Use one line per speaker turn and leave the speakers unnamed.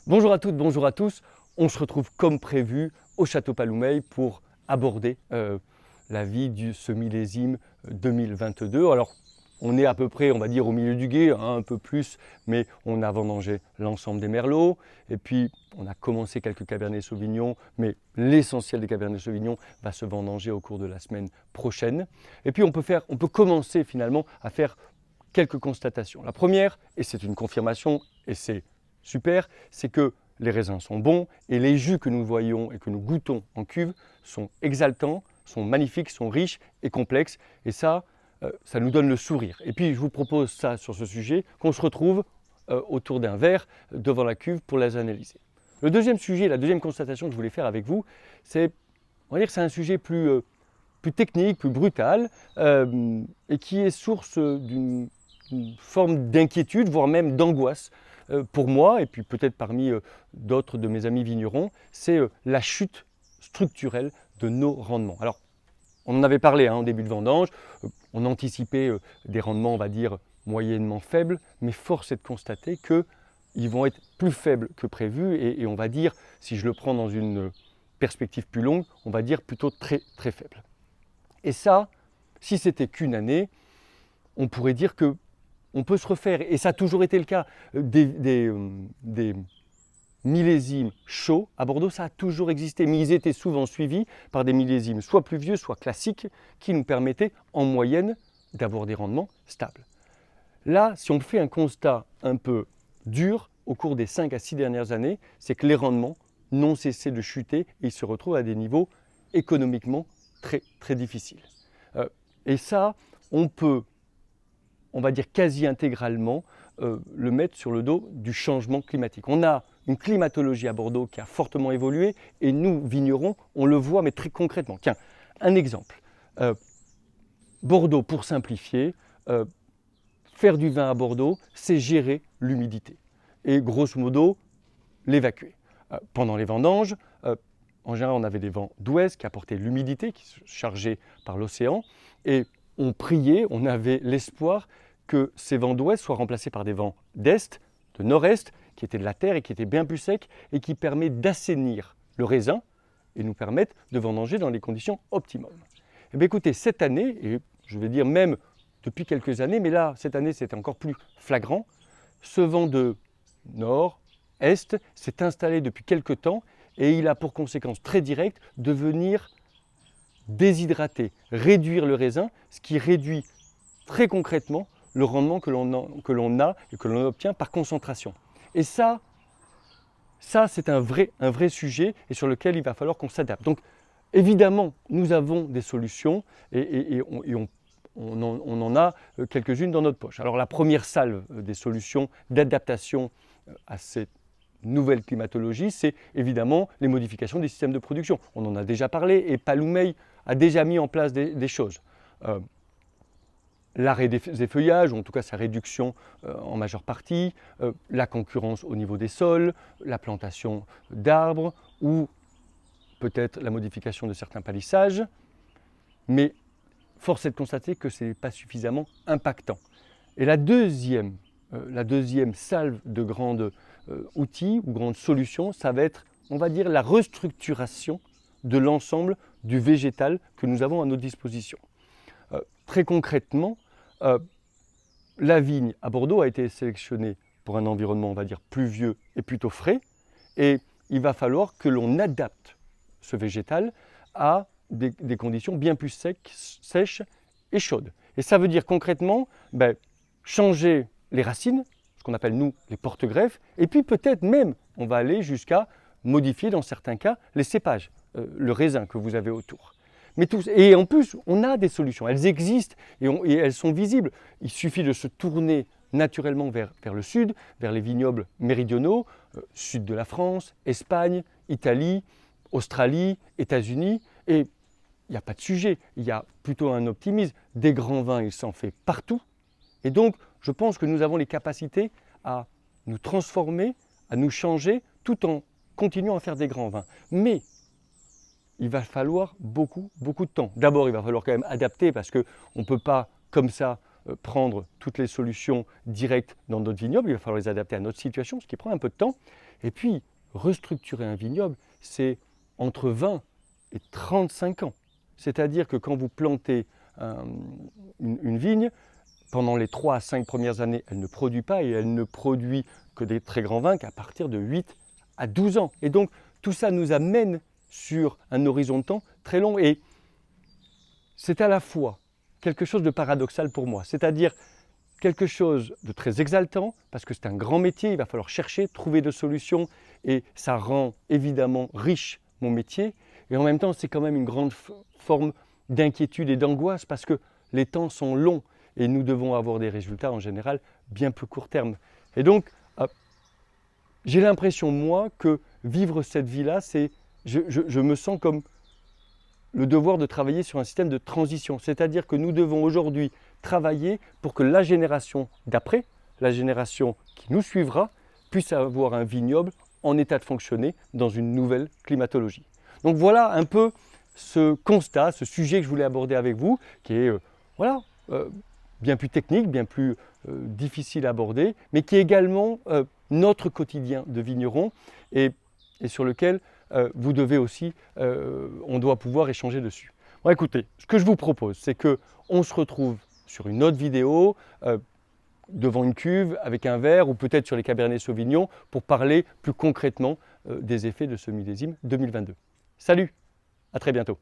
Bonjour à toutes, bonjour à tous. On se retrouve comme prévu au Château Paloumeil pour aborder la vie de ce millésime 2022. Alors, on est à peu près, on va dire, au milieu du gué, un peu plus, mais on a vendangé l'ensemble des merlots. Et puis, on a commencé quelques Cabernet Sauvignon, mais l'essentiel des Cabernet Sauvignon va se vendanger au cours de la semaine prochaine. Et puis, on peut commencer finalement à faire quelques constatations. La première, et c'est une confirmation, et c'est super, c'est que les raisins sont bons et les jus que nous voyons et que nous goûtons en cuve sont exaltants, sont magnifiques, sont riches et complexes. Et ça nous donne le sourire. Et puis je vous propose ça sur ce sujet, qu'on se retrouve autour d'un verre devant la cuve pour les analyser. Le deuxième sujet, la deuxième constatation que je voulais faire avec vous, c'est, on va dire que c'est un sujet plus technique, plus brutal, et qui est source d'une forme d'inquiétude, voire même d'angoisse pour moi, et puis peut-être parmi d'autres de mes amis vignerons, c'est la chute structurelle de nos rendements. Alors, on en avait parlé en début de vendange, on anticipait des rendements, on va dire, moyennement faibles, mais force est de constater qu'ils vont être plus faibles que prévu, et on va dire, si je le prends dans une perspective plus longue, on va dire plutôt très très faible. Et ça, si c'était qu'une année, on pourrait dire que on peut se refaire, et ça a toujours été le cas, des millésimes chauds à Bordeaux, ça a toujours existé, mais ils étaient souvent suivis par des millésimes soit pluvieux, soit classiques, qui nous permettaient en moyenne d'avoir des rendements stables. Là, si on fait un constat un peu dur au cours des 5 à 6 dernières années, c'est que les rendements n'ont cessé de chuter et ils se retrouvent à des niveaux économiquement très très difficiles. Et ça, on peut, on va dire quasi intégralement, le mettre sur le dos du changement climatique. On a une climatologie à Bordeaux qui a fortement évolué et nous, vignerons, on le voit, mais très concrètement. Tiens, un exemple. Bordeaux, pour simplifier, faire du vin à Bordeaux, c'est gérer l'humidité et grosso modo l'évacuer. Pendant les vendanges, en général, on avait des vents d'ouest qui apportaient l'humidité, qui se chargeaient par l'océan, et on priait, on avait l'espoir que ces vents d'ouest soient remplacés par des vents d'est, de nord-est, qui étaient de la terre et qui étaient bien plus secs et qui permettent d'assainir le raisin et nous permettent de vendanger dans les conditions optimum. Et bien écoutez, cette année, et je vais dire même depuis quelques années, mais là, cette année, c'était encore plus flagrant, ce vent de nord-est s'est installé depuis quelques temps et il a pour conséquence très directe de venir déshydrater, réduire le raisin, ce qui réduit très concrètement le rendement que l'on a et que l'on obtient par concentration. Et ça c'est un vrai sujet et sur lequel il va falloir qu'on s'adapte. Donc évidemment, nous avons des solutions et on en a quelques-unes dans notre poche. Alors la première salve des solutions d'adaptation à cette nouvelle climatologie, c'est évidemment les modifications des systèmes de production. On en a déjà parlé et Paloumeil a déjà mis en place des choses. L'arrêt des feuillages, ou en tout cas sa réduction en majeure partie, la concurrence au niveau des sols, la plantation d'arbres ou peut-être la modification de certains palissages. Mais force est de constater que ce n'est pas suffisamment impactant. Et la deuxième salve de grands outils ou grandes solutions, ça va être, on va dire, la restructuration de l'ensemble du végétal que nous avons à notre disposition. Très concrètement, la vigne à Bordeaux a été sélectionnée pour un environnement, on va dire, pluvieux et plutôt frais, et il va falloir que l'on adapte ce végétal à des conditions bien plus sèches et chaudes. Et ça veut dire concrètement changer les racines, ce qu'on appelle nous les porte-greffes, et puis peut-être même, on va aller jusqu'à modifier dans certains cas les cépages, le raisin que vous avez autour. Et en plus, on a des solutions, elles existent et elles sont visibles. Il suffit de se tourner naturellement vers le sud, vers les vignobles méridionaux, sud de la France, Espagne, Italie, Australie, États-Unis, et il n'y a pas de sujet, il y a plutôt un optimisme. Des grands vins, il s'en fait partout, et donc je pense que nous avons les capacités à nous transformer, à nous changer, tout en continuant à faire des grands vins. Mais il va falloir beaucoup de temps. D'abord, il va falloir quand même adapter parce qu'on ne peut pas, comme ça, prendre toutes les solutions directes dans notre vignoble, il va falloir les adapter à notre situation, ce qui prend un peu de temps. Et puis, restructurer un vignoble, c'est entre 20 et 35 ans. C'est-à-dire que quand vous plantez une vigne, pendant les 3 à 5 premières années, elle ne produit pas et elle ne produit que des très grands vins qu'à partir de 8 à 12 ans. Et donc, tout ça nous amène sur un horizon de temps très long. Et c'est à la fois quelque chose de paradoxal pour moi, c'est-à-dire quelque chose de très exaltant, parce que c'est un grand métier, il va falloir chercher, trouver des solutions, et ça rend évidemment riche mon métier. Et en même temps, c'est quand même une grande forme d'inquiétude et d'angoisse, parce que les temps sont longs, et nous devons avoir des résultats en général bien plus court terme. Et donc, j'ai l'impression, moi, que vivre cette vie-là, je me sens comme le devoir de travailler sur un système de transition. C'est-à-dire que nous devons aujourd'hui travailler pour que la génération d'après, la génération qui nous suivra, puisse avoir un vignoble en état de fonctionner dans une nouvelle climatologie. Donc voilà un peu ce constat, ce sujet que je voulais aborder avec vous, qui est bien plus technique, bien plus difficile à aborder, mais qui est également notre quotidien de vigneron et sur lequel vous devez aussi, on doit pouvoir échanger dessus. Bon, écoutez, ce que je vous propose, c'est qu'on se retrouve sur une autre vidéo, devant une cuve, avec un verre, ou peut-être sur les Cabernet Sauvignon, pour parler plus concrètement des effets de ce millésime 2022. Salut, à très bientôt.